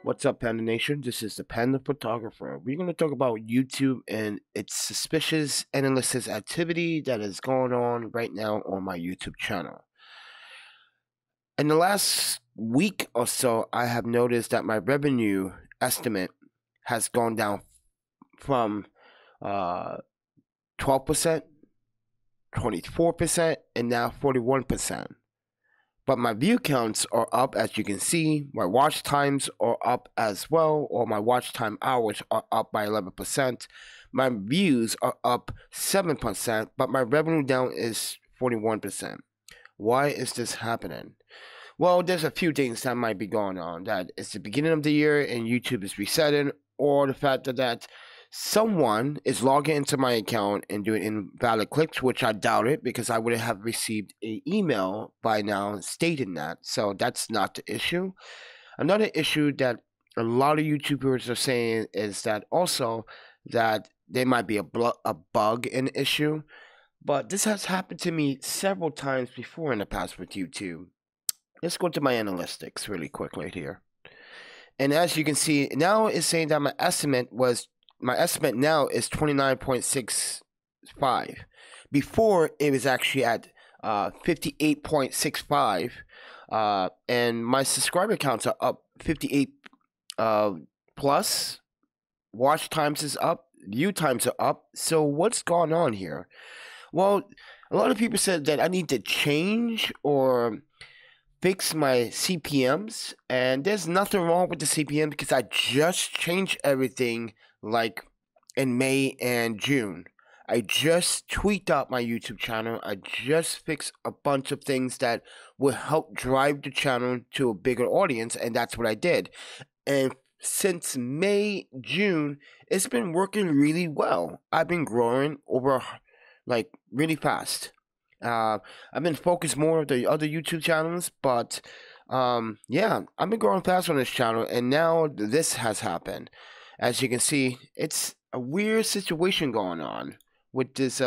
What's up, Panda Nation? This is the Panda Photographer. We're going to talk about YouTube and its suspicious analysis activity that is going on right now on my YouTube channel. In the last week or so, I have noticed that my revenue estimate has gone down from 12%, 24%, and now 41%. But my view counts are up, as you can see. My watch times are up as well, or my watch time hours are up by 11%. My views are up 7%, but my revenue down is 41%. Why is this happening? Well, there's a few things that might be going on. That it's the beginning of the year and YouTube is resetting, or the fact that someone is logging into my account and doing invalid clicks, which I doubt it, because I would have received an email by now stating that. So that's not the issue. Another issue that a lot of YouTubers are saying is that also that there might be a bug in the issue. But this has happened to me several times before in the past with YouTube. Let's go to my analytics really quick right here. And as you can see, now it's saying that my estimate now is 29.65. Before, it was actually at 58.65. And my subscriber counts are up 58 plus. Watch times is up. View times are up. So what's going on here? Well, a lot of people said that I need to change or fix my CPMs, and there's nothing wrong with the CPM because I just changed everything like in May and June. I just tweaked out my YouTube channel. I just fixed a bunch of things that will help drive the channel to a bigger audience, and that's what I did. And since May, June, it's been working really well. I've been growing over like really fast. I've been focused more on the other YouTube channels, but yeah, I've been growing fast on this channel, and now this has happened. As you can see, it's a weird situation going on with this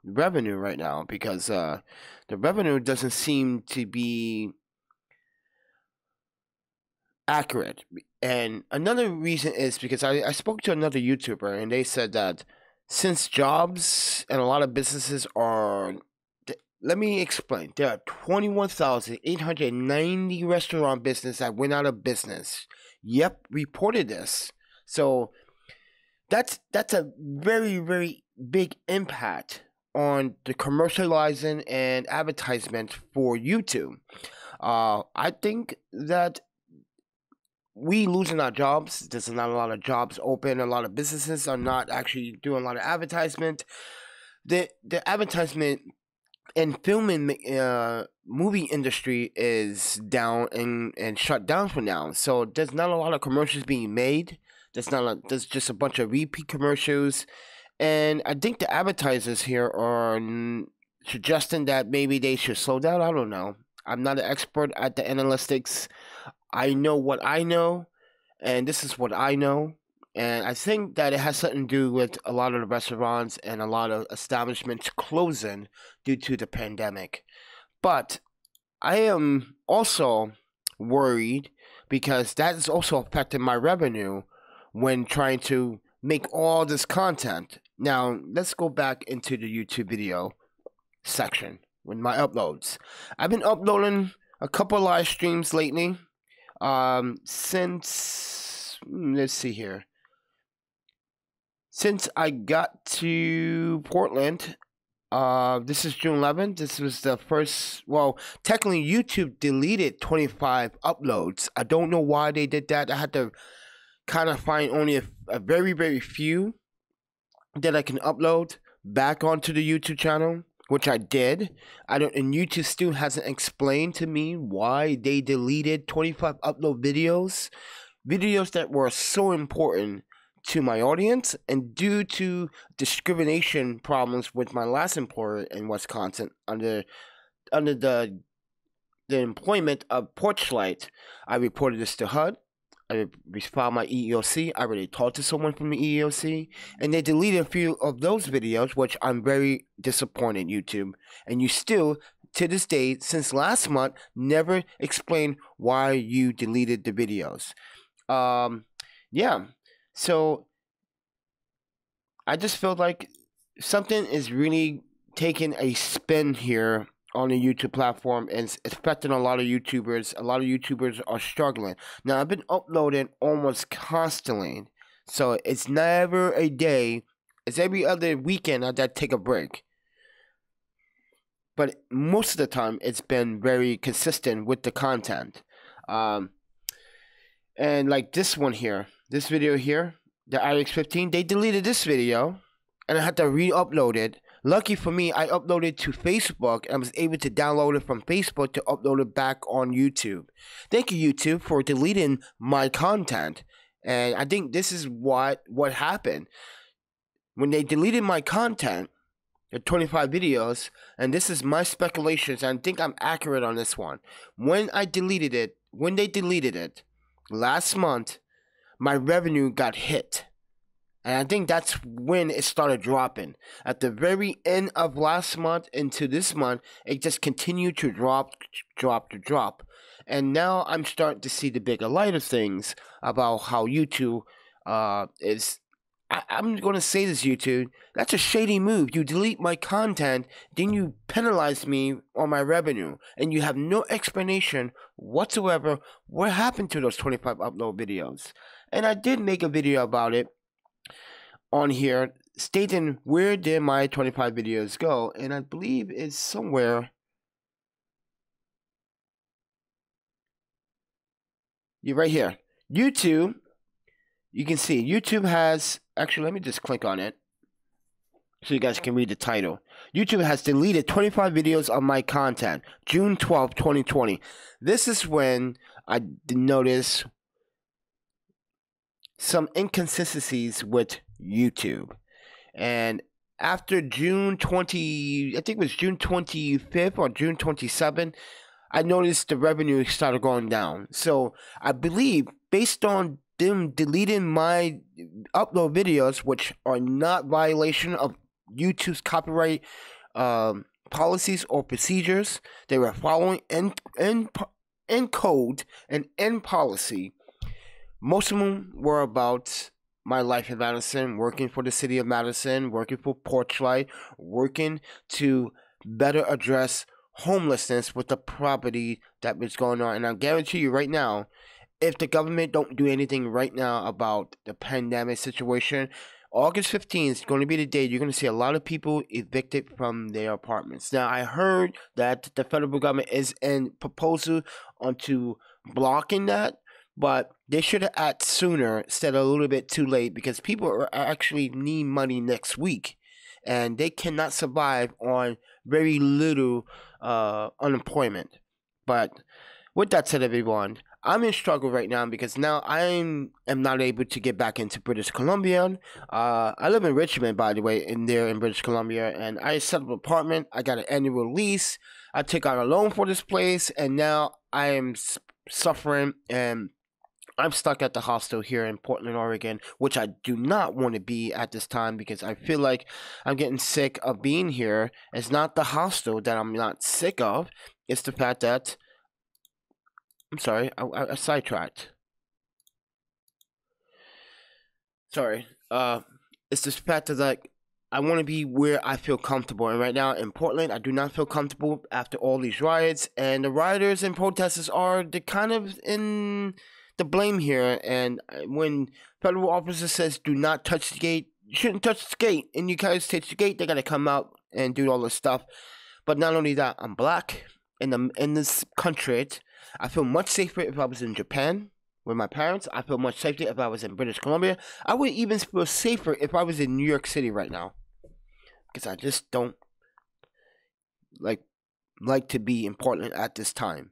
revenue right now, because the revenue doesn't seem to be accurate. And another reason is because I spoke to another YouTuber, and they said that since jobs and a lot of businesses are... Let me explain. There are 21,890 restaurant businesses that went out of business. Yep, reported this. So that's a very, very big impact on the commercializing and advertisement for YouTube. I think that we losing our jobs. There's not a lot of jobs open. A lot of businesses are not actually doing a lot of advertisement. The advertisement and film and movie industry is down and shut down for now. So there's not a lot of commercials being made. There's just a bunch of repeat commercials. And I think the advertisers here are suggesting that maybe they should slow down. I don't know. I'm not an expert at the analytics. I know what I know, and this is what I know. And I think that it has something to do with a lot of the restaurants and a lot of establishments closing due to the pandemic. But I am also worried because that is also affecting my revenue when trying to make all this content. Now, let's go back into the YouTube video section with my uploads. I've been uploading a couple live streams lately. Since, let's see here. Since I got to Portland, this is June 11th. This was the first, well, technically YouTube deleted 25 uploads. I don't know why they did that. I had to kind of find only a very, very few that I can upload back onto the YouTube channel, which I did. And YouTube still hasn't explained to me why they deleted 25 upload videos that were so important to my audience, and due to discrimination problems with my last employer in Wisconsin under the employment of Porchlight, I reported this to HUD. I filed my EEOC. I already talked to someone from the EEOC, and they deleted a few of those videos, which I'm very disappointed, YouTube. And you still, to this day, since last month, never explained why you deleted the videos. Yeah. So I just feel like something is really taking a spin here on the YouTube platform, and it's affecting a lot of YouTubers. A lot of YouTubers are struggling. Now, I've been uploading almost constantly, so it's never a day. It's every other weekend I gotta take a break. But most of the time, it's been very consistent with the content. And like this one here, this video here, the RX15, they deleted this video, and I had to re-upload it. Lucky for me, I uploaded to Facebook and was able to download it from Facebook to upload it back on YouTube. Thank you, YouTube, for deleting my content. And I think this is what happened. When they deleted my content, the 25 videos, and this is my speculations, and I think I'm accurate on this one. When they deleted it last month, my revenue got hit. And I think that's when it started dropping. At the very end of last month into this month, it just continued to drop. And now I'm starting to see the bigger light of things about how YouTube is. I'm going to say this, YouTube. That's a shady move. You delete my content, then you penalize me on my revenue. And you have no explanation whatsoever what happened to those 25 upload videos. And I did make a video about it on here stating where did my 25 videos go, and I believe it's somewhere. You're right here. YouTube, you can see YouTube has, actually let me just click on it so you guys can read the title. YouTube has deleted 25 videos of my content, June 12, 2020. This is when I noticed some inconsistencies with YouTube. And after June 20, I think it was June 25th or June 27th, I noticed the revenue started going down. So I believe based on them deleting my upload videos, which are not violation of YouTube's copyright policies or procedures, they were following in code and in policy. Most of them were about my life in Madison, working for the city of Madison, working for Porchlight, working to better address homelessness with the property that was going on. And I guarantee you right now, if the government don't do anything right now about the pandemic situation, August 15th is going to be the day you're going to see a lot of people evicted from their apartments. Now, I heard that the federal government is in proposal onto blocking that, but they should have acted sooner instead of a little bit too late, because people are actually need money next week, and they cannot survive on very little unemployment. But with that said, everyone, I'm in struggle right now because now I am not able to get back into British Columbia. I live in Richmond, by the way, in British Columbia, and I set up an apartment. I got an annual lease. I took out a loan for this place, and now I am suffering, and I'm stuck at the hostel here in Portland, Oregon, which I do not want to be at this time because I feel like I'm getting sick of being here. It's not the hostel that I'm not sick of. It's the fact that, I'm sorry, I sidetracked. Sorry. It's the fact that, like, I want to be where I feel comfortable. And right now in Portland, I do not feel comfortable after all these riots. And the rioters and protesters are the kind of in the blame here. And when federal officer says do not touch the gate, you shouldn't touch the gate, and you guys touch the gate, they gotta come out and do all this stuff. But not only that, I'm black in this country. I feel much safer if I was in Japan with my parents. I feel much safer if I was in British Columbia. I would even feel safer if I was in New York City right now, because I just don't like to be in Portland at this time.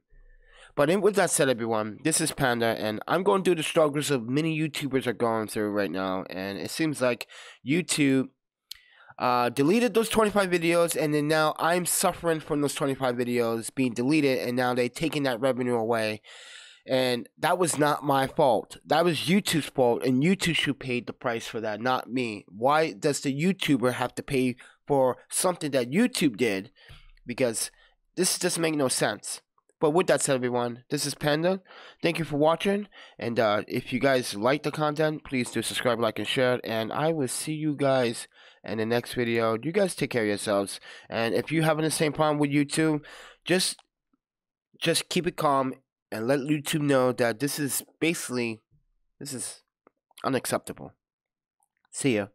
But with that said, everyone, this is Panda, and I'm going through the struggles of many YouTubers are going through right now. And it seems like YouTube deleted those 25 videos, and then now I'm suffering from those 25 videos being deleted, and now they're taking that revenue away. And that was not my fault. That was YouTube's fault, and YouTube should pay the price for that, not me. Why does the YouTuber have to pay for something that YouTube did? Because this doesn't make no sense. But with that said, everyone, this is Panda. Thank you for watching. And if you guys like the content, please do subscribe, like, and share. And I will see you guys in the next video. You guys take care of yourselves. And if you're having the same problem with YouTube, just keep it calm and let YouTube know that this is unacceptable. See ya.